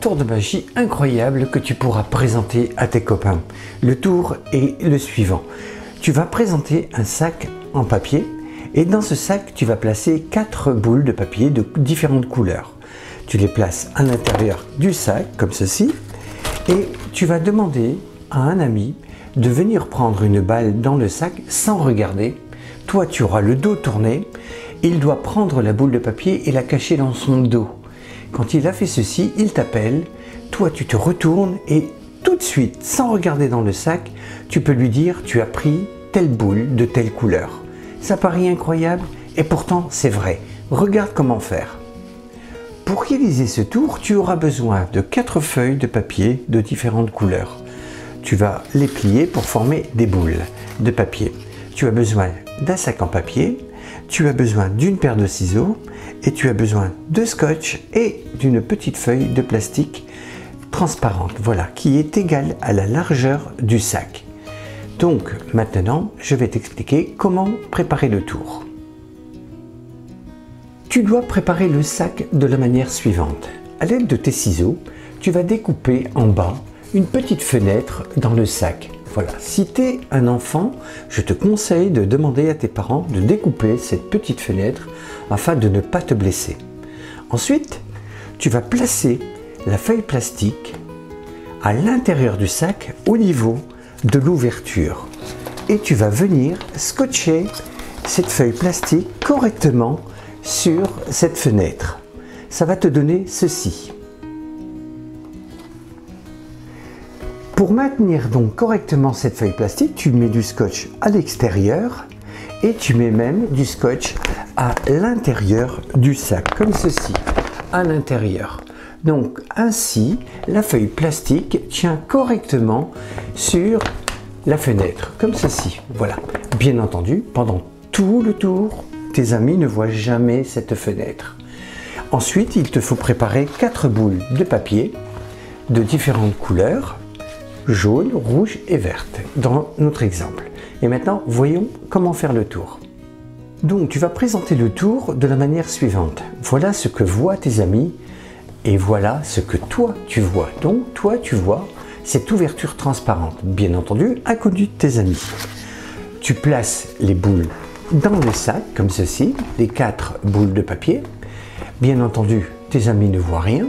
tour de magie incroyable que tu pourras présenter à tes copains. Le tour est le suivant. Tu vas présenter un sac en papier et dans ce sac, tu vas placer 4 boules de papier de différentes couleurs. Tu les places à l'intérieur du sac, comme ceci, et tu vas demander à un ami de venir prendre une balle dans le sac sans regarder. Toi, tu auras le dos tourné. Il doit prendre la boule de papier et la cacher dans son dos. Quand il a fait ceci, il t'appelle. Toi, tu te retournes et tout de suite, sans regarder dans le sac, tu peux lui dire « Tu as pris telle boule de telle couleur ». Ça paraît incroyable et pourtant c'est vrai. Regarde comment faire. Pour réaliser ce tour, tu auras besoin de 4 feuilles de papier de différentes couleurs. Tu vas les plier pour former des boules de papier. Tu as besoin d'un sac en papier, tu as besoin d'une paire de ciseaux et tu as besoin de scotch et d'une petite feuille de plastique transparente, voilà, qui est égale à la largeur du sac. Donc maintenant, je vais t'expliquer comment préparer le tour. Tu dois préparer le sac de la manière suivante. À l'aide de tes ciseaux, tu vas découper en bas une petite fenêtre dans le sac. Voilà, si tu es un enfant, je te conseille de demander à tes parents de découper cette petite fenêtre afin de ne pas te blesser. Ensuite, tu vas placer la feuille plastique à l'intérieur du sac au niveau de l'ouverture. Et tu vas venir scotcher cette feuille plastique correctement sur cette fenêtre. Ça va te donner ceci. Pour maintenir donc correctement cette feuille plastique, tu mets du scotch à l'extérieur et tu mets même du scotch à l'intérieur du sac, comme ceci, à l'intérieur. Donc ainsi, la feuille plastique tient correctement sur la fenêtre, comme ceci. Voilà. Bien entendu, pendant tout le tour, tes amis ne voient jamais cette fenêtre. Ensuite, il te faut préparer 4 boules de papier de différentes couleurs, jaune, rouge et verte, dans notre exemple. Et maintenant, voyons comment faire le tour. Donc, tu vas présenter le tour de la manière suivante. Voilà ce que voient tes amis et voilà ce que toi, tu vois. Donc, toi, tu vois cette ouverture transparente, bien entendu, inconnue de tes amis. Tu places les boules dans le sac, comme ceci, les 4 boules de papier. Bien entendu, tes amis ne voient rien.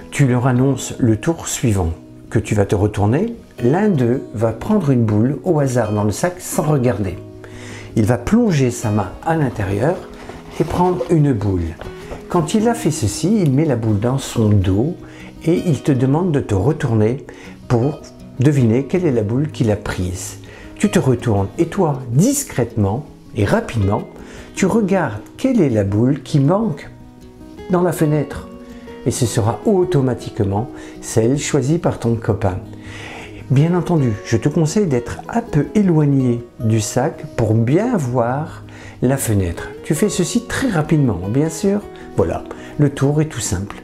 Tu leur annonces le tour suivant, que tu vas te retourner. L'un d'eux va prendre une boule au hasard dans le sac sans regarder. Il va plonger sa main à l'intérieur et prendre une boule. Quand il a fait ceci, il met la boule dans son dos et il te demande de te retourner pour deviner quelle est la boule qu'il a prise. Tu te retournes et toi, discrètement et rapidement, tu regardes quelle est la boule qui manque dans la fenêtre. Et ce sera automatiquement celle choisie par ton copain. Bien entendu, je te conseille d'être un peu éloigné du sac pour bien voir la fenêtre. Tu fais ceci très rapidement, bien sûr. Voilà, le tour est tout simple.